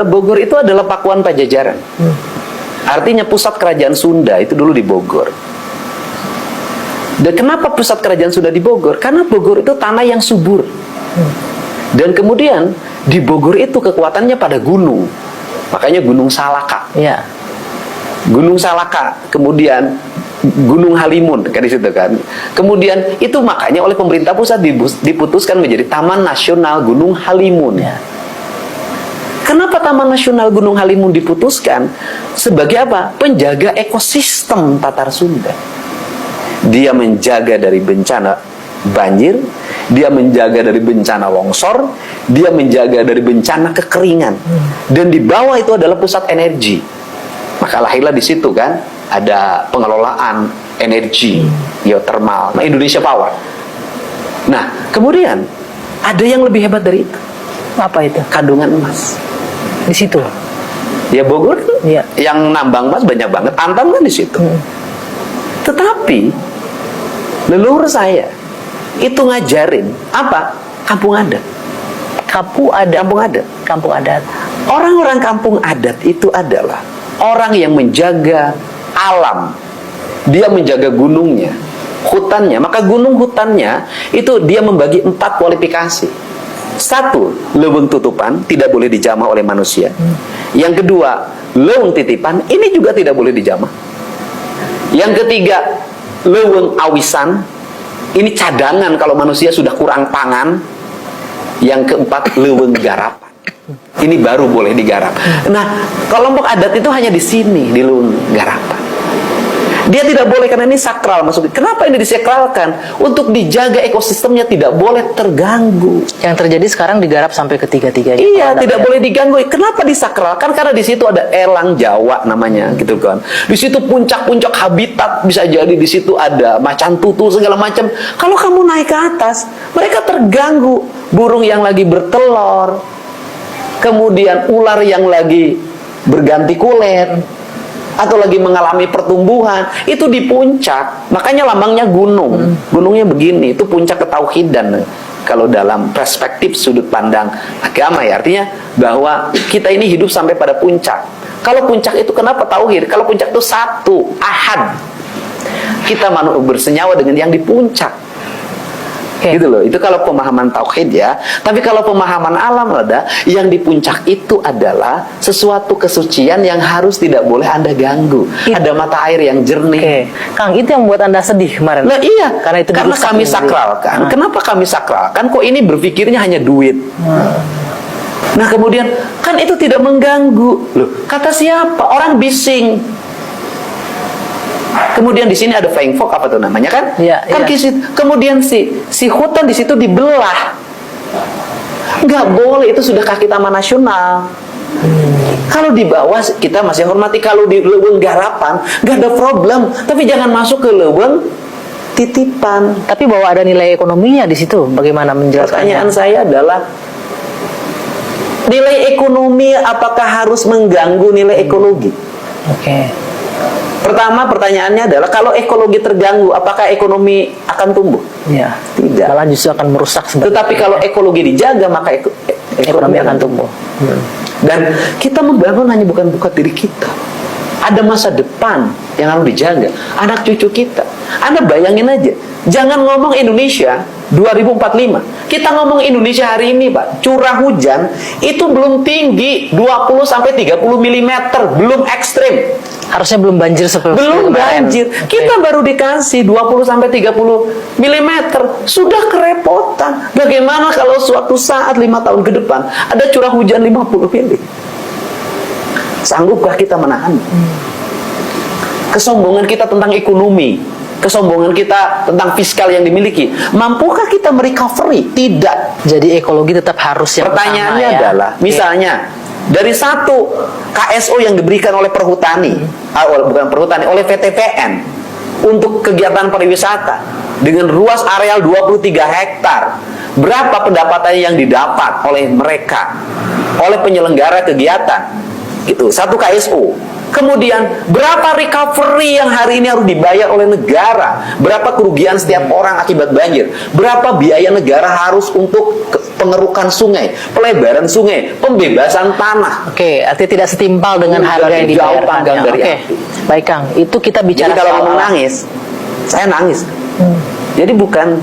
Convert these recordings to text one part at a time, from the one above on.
adalah Bogor itu adalah Pakuan Pajajaran. Artinya pusat kerajaan Sunda itu dulu di Bogor. Dan kenapa pusat kerajaan Sunda di Bogor? Karena Bogor itu tanah yang subur. Dan kemudian di Bogor itu kekuatannya pada gunung. Makanya Gunung Salaka. Ya. Gunung Salaka, kemudian Gunung Halimun kan di situ kan. Kemudian itu makanya oleh pemerintah pusat diputuskan menjadi Taman Nasional Gunung Halimun. Ya. Kenapa Taman Nasional Gunung Halimun diputuskan? Sebagai apa? Penjaga ekosistem Tatar Sunda. Dia menjaga dari bencana banjir, dia menjaga dari bencana longsor, dia menjaga dari bencana kekeringan. Dan di bawah itu adalah pusat energi. Maka lahirlah di situ kan ada pengelolaan energi geotermal, Indonesia Power. Nah, kemudian ada yang lebih hebat dari itu. Apa itu? Kandungan emas. Di situ. Ya Bogor tuh, Iya. yang nambang emas banyak banget. Antam kan di situ. Tetapi leluhur saya itu ngajarin apa? Kampung adat. Kampung adat. Kampung adat. Kampung adat. Orang-orang kampung adat itu adalah orang yang menjaga alam. Dia menjaga gunungnya, hutannya. Maka gunung hutannya itu dia membagi 4 kualifikasi. 1, leuweung tutupan, tidak boleh dijamah oleh manusia. Yang kedua, leuweung titipan, ini juga tidak boleh dijamah. Yang ketiga, leuweung awisan, ini cadangan kalau manusia sudah kurang pangan. Yang keempat, leuweung garapan. Ini baru boleh digarap. Nah, kelompok adat itu hanya di sini, di leuweung garapan. Dia tidak boleh karena ini sakral masuk. Kenapa ini disakralkan? Untuk dijaga ekosistemnya tidak boleh terganggu. Yang terjadi sekarang digarap sampai ketiga-tiganya. Iya, tidak boleh diganggu. Kenapa disakralkan? Karena di situ ada elang Jawa namanya, gitu kan. Di situ puncak-puncak habitat, bisa jadi di situ ada macan tutul segala macam. Kalau kamu naik ke atas, mereka terganggu. Burung yang lagi bertelur, kemudian ular yang lagi berganti kulit, atau lagi mengalami pertumbuhan, itu di puncak. Makanya lambangnya gunung. Gunungnya begini, itu puncak ketauhidan. Kalau dalam perspektif sudut pandang agama ya, artinya bahwa kita ini hidup sampai pada puncak. Kalau puncak itu kenapa tauhid? Kalau puncak itu satu, ahad. Kita bersenyawa dengan yang di puncak. Gitu loh, itu kalau pemahaman tauhid ya. Tapi kalau pemahaman alam ada, yang di puncak itu adalah sesuatu kesucian yang harus tidak boleh Anda ganggu. Ada mata air yang jernih. Kang, itu yang buat Anda sedih kemarin. Nah iya, karena itu karena kami sakralkan. Kenapa kami sakralkan? Kok ini berpikirnya hanya duit? Nah kemudian, kan itu tidak mengganggu. Loh, kata siapa? Orang bising. Kemudian di sini ada flying fox, apa tuh namanya kan? Iya, kan iya. Kemudian si hutan di situ dibelah. Nggak boleh, itu sudah kaki taman nasional. Kalau di bawah kita masih hormati, kalau di leuweung garapan nggak ada problem. Tapi jangan masuk ke leuweung titipan. Tapi bahwa ada nilai ekonominya di situ, bagaimana menjelaskannya? Pertanyaan saya adalah, nilai ekonomi apakah harus mengganggu nilai ekologi? Oke. Pertama, pertanyaannya adalah kalau ekologi terganggu, apakah ekonomi akan tumbuh? Ya. Tidak. Malah justru akan merusak. Tetapi kalau ekologi dijaga, maka ekonomi akan tumbuh. Dan kita membangun hanya bukan buat diri kita. Ada masa depan yang harus dijaga. Anak cucu kita. Anda bayangin aja. Jangan ngomong Indonesia 2045. Kita ngomong Indonesia hari ini, Pak. Curah hujan itu belum tinggi 20-30 mm. Belum ekstrim. Harusnya belum banjir seperti belum kemarin. banjir. Kita baru dikasih 20-30 mm. Sudah kerepotan. Bagaimana kalau suatu saat 5 tahun ke depan ada curah hujan 50 mm? Sanggupkah kita menahan? Kesombongan kita tentang ekonomi, kesombongan kita tentang fiskal yang dimiliki, mampukah kita merecovery? Tidak. Jadi ekologi tetap harus yang Pertanyaannya utama, ya? adalah, misalnya dari satu KSO yang diberikan oleh perhutani, bukan perhutani, oleh VTPN untuk kegiatan pariwisata dengan luas areal 23 hektar, berapa pendapatan yang didapat oleh mereka, oleh penyelenggara kegiatan? Itu satu KSO Kemudian berapa recovery yang hari ini harus dibayar oleh negara? Berapa kerugian setiap orang akibat banjir? Berapa biaya negara harus untuk pengerukan sungai, pelebaran sungai, pembebasan tanah? Oke, artinya tidak setimpal dengan harga yang Jauh dibayarkannya. panggang dari Oke, api. baik Kang. Itu kita bicara Jadi kalau soal- ngomong nangis, saya nangis. Jadi bukan,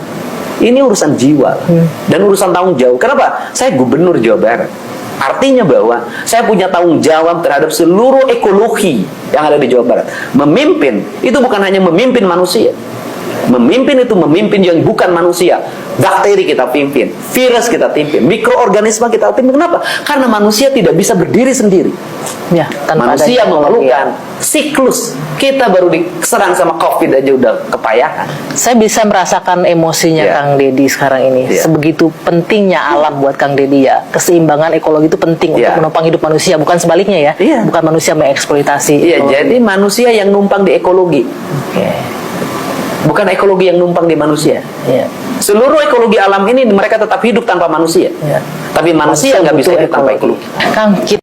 ini urusan jiwa dan urusan tanggung jawab. Kenapa? Saya gubernur Jawa Barat. Artinya bahwa saya punya tanggung jawab terhadap seluruh ekologi yang ada di Jawa Barat. Memimpin itu bukan hanya memimpin manusia. Memimpin itu memimpin yang bukan manusia. Bakteri kita pimpin, virus kita pimpin, mikroorganisme kita pimpin. Kenapa? Karena manusia tidak bisa berdiri sendiri. Ya, tanpa Manusia adanya- memerlukan siklus. Kita baru diserang sama COVID aja udah kepayahan. Saya bisa merasakan emosinya Iya. Kang Deddy sekarang ini. Iya. Sebegitu pentingnya alam buat Kang Deddy ya. Keseimbangan ekologi itu penting Iya. untuk menopang hidup manusia, bukan sebaliknya ya. Iya. Bukan manusia mengeksploitasi. Iya, ekologi. jadi manusia yang numpang di ekologi, Oke. bukan ekologi yang numpang di manusia. Iya. Seluruh ekologi alam ini mereka tetap hidup tanpa manusia. Iya. Tapi manusia nggak bisa butuh hidup tanpa ekologi. Kang, kita